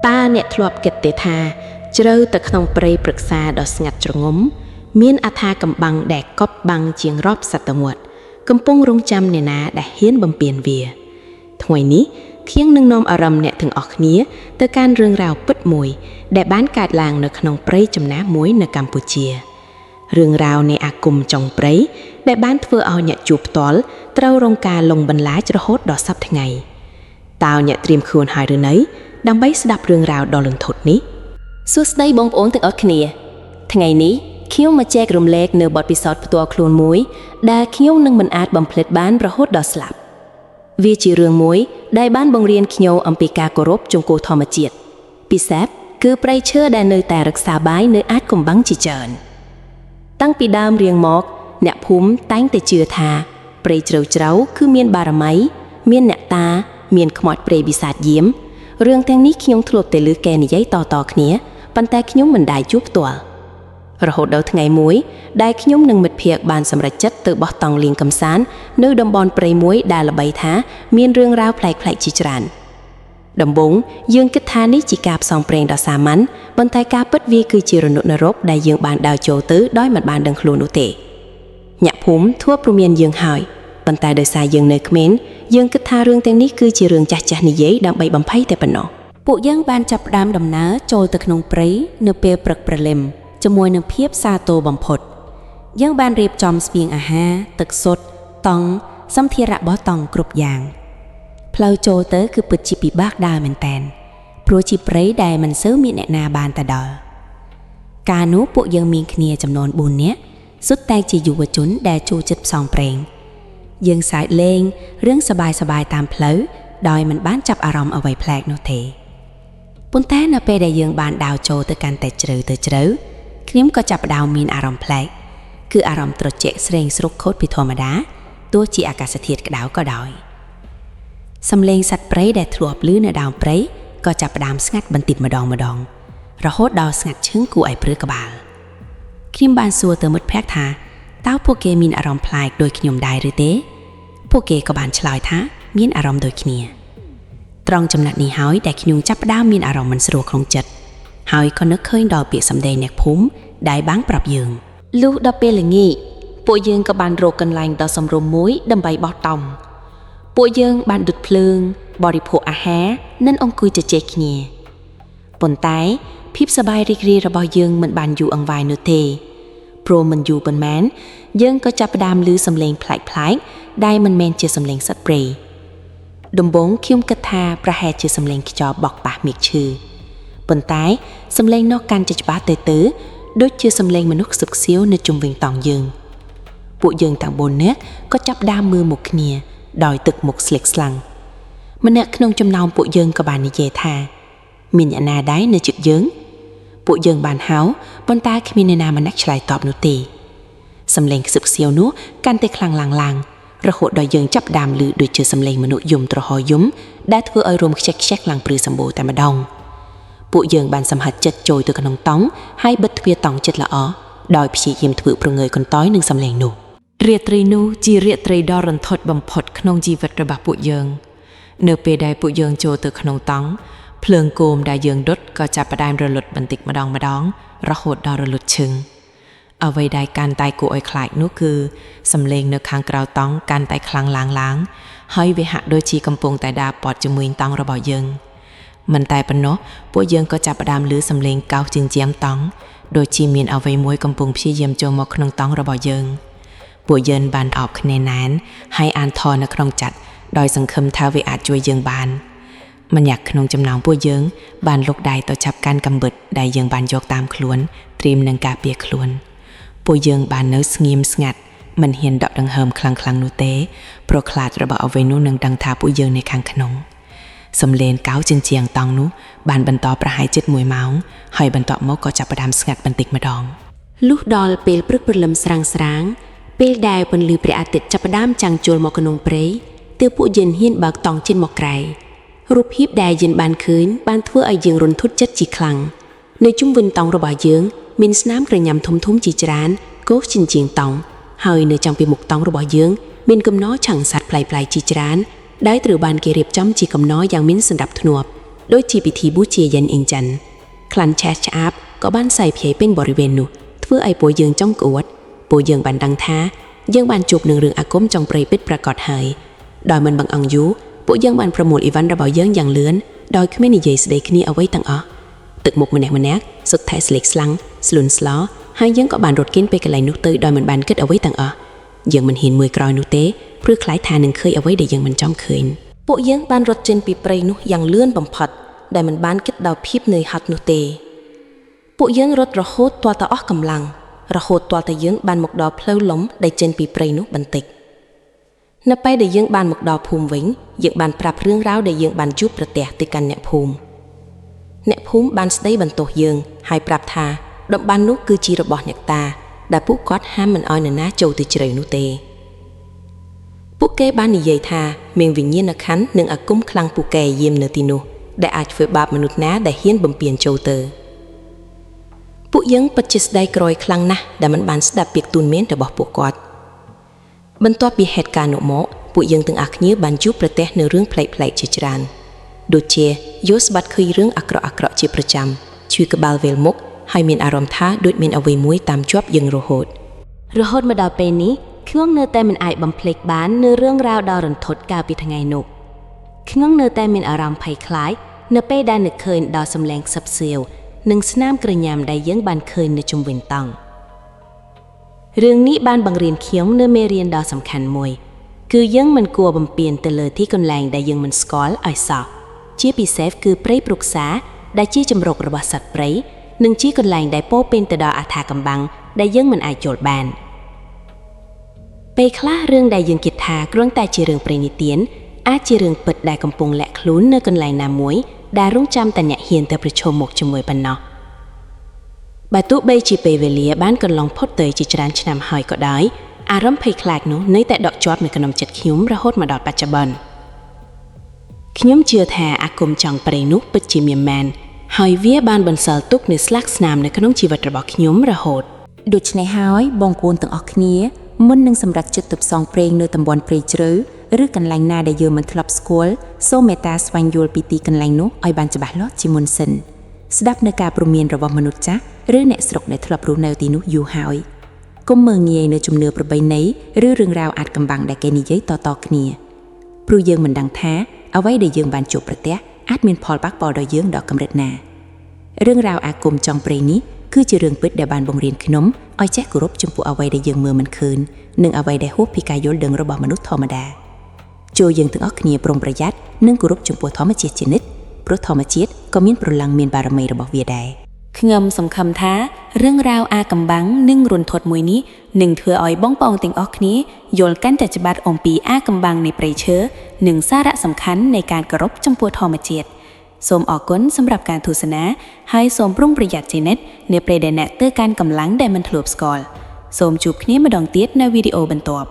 តាអ្នកធ្លាប់គិតទេថាជ្រៅទៅក្នុងព្រៃព្រឹក្សាដ៏ស្ងាត់ជ្រងំមានអថាកំបាំងដែលកប់បាំងជាងរាប់សតវត្សកំពុងរងចាំអ្នកណាដែលហ៊ានបំពេញវាថ្ងៃនេះខៀងនឹងនាំអារម្មណ៍អ្នកទាំងអស់គ្នាទៅកាន់រឿងរ៉ាវពិតមួយដែលបានកើតឡើងនៅក្នុងព្រៃចំណាស់មួយនៅកម្ពុជារឿងរ៉ាវនៃអាគមចុងព្រៃដែលបានធ្វើឲ្យអ្នកជួបផ្ទាល់ត្រូវរងការលងបន្លាចរហូតដល់សប្តាហ៍ថ្ងៃតើអ្នកត្រៀមខ្លួនហើយឬនៅដើម្បីស្ដាប់រឿងរ៉ាវដ៏លន្ធត់នេះសួស្តីបងប្អូនទាំងអស់គ្នាថ្ងៃនេះខ្ញុំមកចែករំលែកនៅបទពិសោធន៍ផ្ទាល់ខ្លួនមួយដែលខ្ញុំនឹងមិនអាចបំភ្លេចបានរហូតដល់ស្លាប់វាជារឿងមួយដែលបានបង្រៀនខ្ញុំអំពីការគោរពចំពោះធម្មជាតិពិសេសគឺព្រៃឈើដែលនៅតែរក្សាបាយនៅអាចកំបាំងជាច្រើនតាំងពីដើមរៀងមកអ្នកភូមិតែងតែជឿថាព្រៃជ្រៅជ្រៅគឺមានបារមីមានអ្នកតាមានខ្មោចព្រៃបិសាចយាមរឿងទាំងនេះខ្ញុំធ្លាប់តែឮគេនិយាយតៗគ្នាប៉ុន្តែខ្ញុំមិនដែលជួបផ្ទាល់រហូតដល់ថ្ងៃមួយដែលខ្ញុំនិងមិត្តភ័ក្តិបានសម្រេចចិត្តទៅបោះតង់លេងកម្សាន្តនៅតំបន់ព្រៃមួយដែលល្បីថាមានរឿងរ៉ាវប្លែកៗជាច្រើនដំបូងយើងគិតថានេះជាការផ្សងព្រេងដ៏សាមញ្ញប៉ុន្តែការពិតវាគឺជារនុកនរកដែលយើងបានដើរចូលទៅដោយមិនបានដឹងខ្លួននោះទេអ្នកភូមិធ្វើព្រមានយើងហើយប៉ុន្តែដោយសារយើងនៅក្មេងយើងគិតថារឿងទាំងនេះគឺជារឿងចាស់ៗនិយាយដើម្បីបំភ័យតែប៉ុណ្ណោះពួកយើងបានចាប់ផ្ដើមដំណើរចូលទៅក្នុងព្រៃនៅពេលព្រឹកព្រលឹមជាមួយនឹងភាពសាទរបំផុតយើងបានរៀបចំស្បៀងអាហារទឹកសុទ្ធតង់សម្ភារៈរបស់តង់គ្រប់យ៉ាងផ្លូវចូលទៅគឺពិតជាពិបាកដើរមែនតែនព្រោះជាព្រៃដែលមិនសូវមានអ្នកណាបានទៅដល់កាលនោះពួកយើងមានគ្នាចំនួន4នាក់សុទ្ធតែជាយុវជនដែលចូលចិត្តផ្សងព្រេងយើងសើចលេងរឿងសប្បាយៗតាមផ្លូវដោយមិនបានចាប់អារម្មណ៍អ្វីប្លែកនោះទេប៉ុន្តែនៅពេលដែលយើងបានដើរចូលទៅកាន់តែជ្រៅទៅជ្រៅខ្ញុំក៏ចាប់ផ្ដើមមានអារម្មណ៍ប្លែកគឺអារម្មណ៍ត្រជាក់ស្រេងស្រុកខុសពីធម្មតាទោះជាអាកាសធាតុក្តៅក៏ដោយសំឡេងសត្វព្រៃដែលធ្លាប់ឮនៅដើមព្រៃក៏ចាប់ផ្ដើមស្ងាត់បន្តិចម្ដងរហូតដល់ស្ងាត់ឈឹងគួរឲ្យព្រឺក្បាលខ្ញុំបានសួរទៅមិត្តភក្តិថាតើពួកគេមានអារម្មណ៍ប្លែកដូចខ្ញុំដែរឬទេពួកគេក៏បានឆ្លើយថាមានអារម្មណ៍ដូចគ្នាត្រង់ចំណុចនេះហើយដែលខ្ញុំចាប់ផ្ដើមមានអារម្មណ៍មិនស្រួលក្នុងចិត្តហើយក៏នឹកឃើញដល់ពាក្យសម្ដីអ្នកភូមិដែលបានប្រាប់យើងលុះដល់ពេលល្ងាចពួកយើងក៏បានរកកន្លែងដ៏សម្រុំមួយដើម្បីបោះតង់ពួកយើងបានដុតភ្លើងបរិភោគអាហារនិងអង្គុយជជែកគ្នាប៉ុន្តែភាពសប្បាយរីករាយរបស់យើងមិនបានយូរអង្វែងនោះទេព្រោះមិនយូរប៉ុន្មានយើងក៏ចាប់ផ្ដើមឮសំឡេងប្លែកៗដែលមិនមែនជាសំឡេងសត្វព្រៃដំបូងខ្ញុំគិតថាប្រហែលជាសំឡេងខ្យល់បក់ប៉ះមេឃឈើប៉ុន្តែសំឡេងនោះកាន់តែច្បាស់ទៅដូចជាសំឡេងមនុស្សខ្សឹបខ្សៀវនៅជុំវិញតង់យើងពួកយើងទាំង4នាក់ក៏ចាប់ដើមមើលមុខគ្នាដោយទឹកមុខស្លេកស្លាំងម្នាក់ក្នុងចំណោមពួកយើងក៏បាននិយាយថាមានអ្នកណាដែរនៅជិតយើងពួកយើងបានហៅប៉ុន្តែគ្មានអ្នកណាម្នាក់ឆ្លើយតបនោះទេសំឡេងខ្សឹបខ្សៀវនោះកាន់តែខ្លាំងឡើងរហូតដល់យើងចាប់ដើមឮដូចជាសំឡេងមនុស្សយំត្រហយំដែលធ្វើឲ្យរោមខ្ជិះឡើងព្រឺសម្បូរតែម្ដងពួកយើងបានសម្ហិតចិត្តចូលទៅក្នុងតង់ហើយបិទទ្វារតង់ចិត្តល្អដោយព្យាយាមធ្វើប្រងើយកន្តើយនឹងសំឡេងនោះរាត្រីនោះជារាត្រីដ៏រន្ធត់បំផុតក្នុងជីវិតរបស់ពួកយើងនៅពេលដែលពួកយើងចូលទៅក្នុងតង់ភ្លើងគោមដែលយើងដុតក៏ចាប់ផ្ដើមរលត់បន្តិចម្ដងរហូតដល់រលត់ឈឹងអ្វីដែលកាន់តែគួរឲ្យខ្លាចនោះគឺសំឡេងនៅខាងក្រៅតង់កាន់តែខ្លាំងឡើងហើយវាហាក់ដូចជាកំពុងតែដាព័ទ្ធជាមួយតង់របស់យើងមិនតែប៉ុណ្ណោះពួកយើងក៏ចាប់ផ្ដើមឮសំឡេងកោសជាងជាងតង់ដូចជាមានអ្វីមួយកំពុងព្យាយាមចូលមកក្នុងតង់របស់យើងពួកយើងបានអោបគ្នាណែនហើយអានធរនៅក្នុងចិត្តដោយសង្ឃឹមថាវាអាចជួយយើងបានម្នាក់ក្នុងចំណោមពួកយើងបានលុកដៃទៅចាប់កាន់កាំបិតដែលយើងបានយកតាមខ្លួនត្រៀមនឹងការពារខ្លួនពួកយើងបាននៅស្ងៀមស្ងាត់មិនហ៊ានដកដង្ហើមខ្លាំងនោះទេព្រោះខ្លាចរបស់អ្វីនោះនឹងដឹងថាពួកយើងនៅខាងក្នុងសំឡេងកោសជាងតង់នោះបានបន្តប្រហែលជិត1ម៉ោងហើយបន្ទាប់មកក៏ចាប់ផ្ដើមស្ងាត់បន្តិចម្ដងលុះដល់ពេលព្រឹកព្រលឹមស្រាងពេលដែលពន្លឺព្រះអាទិត្យចាប់ផ្ដើមចាំងចូលមកក្នុងព្រៃទើបពួកយើងហ៊ានបើកតង់ជិនមកក្រៅរូបភាពដែលយើងបានឃើញបានធ្វើឲ្យយើងរន្ធត់ចិត្តជាខ្លាំងនៅជុំវិញតង់របស់យើងមានស្នាមក្រញ៉ាំធំជាច្រើនកោសជាងតង់ហើយនៅចំពីមុខតង់របស់យើងមានកំណរឆាំងសัตว์ប្លែកៗជាច្រើនដែលត្រូវបានគេរៀបចំជាកំណរយ៉ាងមានសណ្ដាប់ធ្នាប់ ដោយជាពិធីបូជាយិនអ៊ីងចាន់ក្លាន់ឆេះឆ្អាបក៏បានใส่ភ័យពេញបរិវេណនោះធ្វើឲ្យពួកយើងចង់ក្អួតពួកយើងបានដឹងថាយើងបានជួបនឹងរឿងអាគមចង់ប្រៃពិតប្រាកដហើយដោយមិនបង្អង់យូរពួកយើងបានប្រមូលអ៊ីវ៉ាន់របស់យើងយ៉ាងលឿនដោយគ្មាននិយាយស្ដីគ្នាអ្វីទាំងអស់ទឹកមុខម្នាក់សុទ្ធតែស្លេកស្លាំងស្លូនស្លោហើយយើងក៏បានរត់គេនពេលកន្លែងនោះទៅដោយមិនបានគិតអ្វីទាំងអស់យើងមិនហ៊ានមើលក្រោយនោះទេព្រោះខ្លាចថានឹងឃើញអ្វីដែលយើងមិនចង់ឃើញពួកយើងបានរត់ចេញពីព្រៃនោះយ៉ាងលឿនបំផុតដែលមិនបានគិតដល់ភាពនឿយហត់នោះទេពួកយើងរត់រហូតទាល់តែអស់កម្លាំងរហូតទាល់តែយើងបានមកដល់ផ្លូវលំដែលចេញពីព្រៃនោះបន្តិចនៅពេលដែលយើងបានមកដល់ភូមិវិញយើងបានប្រាប់រឿងរ៉ាវដែលយើងបានជួបប្រទះទៅកាន់អ្នកភូមិបានស្ដីបន្ទោសយើងហើយប្រាប់ថាតំបន់នោះគឺជារបស់អ្នកតាដែលពួកគាត់ហាមមិនឲ្យនរណាចូលទៅជ្រៅនោះទេពួកគេបាននិយាយថាមានវិញ្ញាណក្ខន្ធនិងអាគមខ្លាំងពូកែយាមនៅទីនោះដែលអាចធ្វើបាបមនុស្សណាដែលហ៊ានបំពានចូលទៅពួកយើងពិតជាស្ដាយក្រោយខ្លាំងណាស់ដែលមិនបានស្ដាប់ពាក្យទូន្មានរបស់ពួកគាត់បន្ទាប់ពីហេតុការណ៍នោះមកពួកយើងទាំងអស់គ្នាបានជួបប្រទះនៅរឿងប្លែកៗជាច្រើនដូចជាយល់ស្បាត់ឃើញរឿងអាក្រក់ជាប្រចាំឈឺក្បាលវេលមុខហើយមានអារម្មណ៍ថាដូចមានអ្វីមួយតាមជាប់យើងរហូតមកដល់ពេលនេះខ្ញុំនៅតែមិនអាចបំភ្លេចបាននៅរឿងរ៉ាវដ៏រន្ធត់កាលពីថ្ងៃនោះខ្ញុំនៅតែមានអារម្មណ៍ភ័យខ្លាចនៅពេលដែលនឹកឃើញដល់សំឡេងខ្សឹបសៀវនិងស្នាមក្រញាំដែលយើងបានឃើញនៅជុំវិញតង់រឿងនេះបានបង្រៀនខ្ញុំនៅមេរៀនដ៏សំខាន់មួយគឺយើងមិនគួរបំពានទៅលើទីកន្លែងដែលយើងមិនស្គាល់ឲ្យសោះជាពិសេសគឺព្រៃព្រុកសាដែលជាជម្រករបស់សត្វព្រៃនិងជាកន្លែងដែលពោរពេញទៅដោយអថាកំបាំងដែលយើងមិនអាចចូលបានពេលខ្លះរឿងដែលយើងគិតថាគ្រាន់តែជារឿងព្រេងនិទានអាចជារឿងពិតដែលកំពុងលាក់ខ្លួននៅកន្លែងណាមួយដែលរងចាំតែអ្នកហ៊ានទៅប្រឈមមុខជាមួយប៉ុណ្ណោះបើទោះបីជាពេលវេលាបានកន្លងផុតទៅជាច្រើនឆ្នាំហើយក៏ដោយអារម្មណ៍ភ័យខ្លាចនោះនៅតែដក់ជាប់នៅក្នុងចិត្តខ្ញុំរហូតមកដល់បច្ចុប្បន្នខ្ញុំជឿថាអាគមចង់ព្រៃនោះពិតជាមានមែនហើយវាបានបន្សល់ទុកនូវស្លាកស្នាមនៅក្នុងជីវិតរបស់ខ្ញុំរហូតដូច្នេះហើយបងប្អូនទាំងអស់គ្នាមុននឹងសម្រេចចិត្តទៅផ្សងព្រេងនៅតំបន់ព្រៃជ្រៅឬកន្លែងណាដែលយើងមិនធ្លាប់ស្គាល់សូមមេត្តាស្វែងយល់ពីទីកន្លែងនោះឲ្យបានច្បាស់លាស់ជាមុនសិនស្ដាប់នៅការព្រមានរបស់មនុស្សចាស់ឬអ្នកស្រុកដែលធ្លាប់រស់នៅទីនោះយូរហើយកុំមើលងាយនៅជំនឿប្រពៃណីឬរឿងរ៉ាវអាថ៌កំបាំងដែលគេនិយាយតៗគ្នាព្រោះយើងមិនដឹងថាអ្វីដែលយើងបានជួបប្រទះអាចមានផលប៉ះពាល់ដល់យើងដល់កម្រិតណារឿងរ៉ាវអាគមចង់ព្រៃនេះគឺជារឿងពិតដែលបានបង្រៀនខ្ញុំឲ្យចេះគោរពចំពោះអ្វីដែលយើងមើលមិនឃើញនិងអ្វីដែលហួសពីការយល់ដឹងរបស់មនុស្សធម្មតាចូលយើងទាំងអស់គ្នាប្រុងប្រយ័ត្ននិងគោរពចំពោះធម្មជាតិជានិច្ចព្រោះធម្មជាតិក៏មានព្រលឹងមានបារមីរបស់វាដែរខ្ញុំសង្ឃឹមថារឿងរ៉ាវអាកំបាំងនិងរន្ធត់មួយនេះនឹងធ្វើឲ្យបងប្អូនទាំងអស់គ្នាយល់កាន់តែច្បាស់អំពីអាកំបាំងនៃព្រៃឈើនិងសារៈសំខាន់នៃការគោរពចំពោះធម្មជាតិសូមអរគុណសម្រាប់ការទស្សនាហើយសូមប្រុងប្រយ័ត្នជានិច្ចនៅពេលដែលអ្នកទៅកាន់កម្លាំងដែលមិនធ្លាប់ស្គាល់សូមជួបគ្នាម្ដងទៀតនៅវីដេអូបន្ទាប់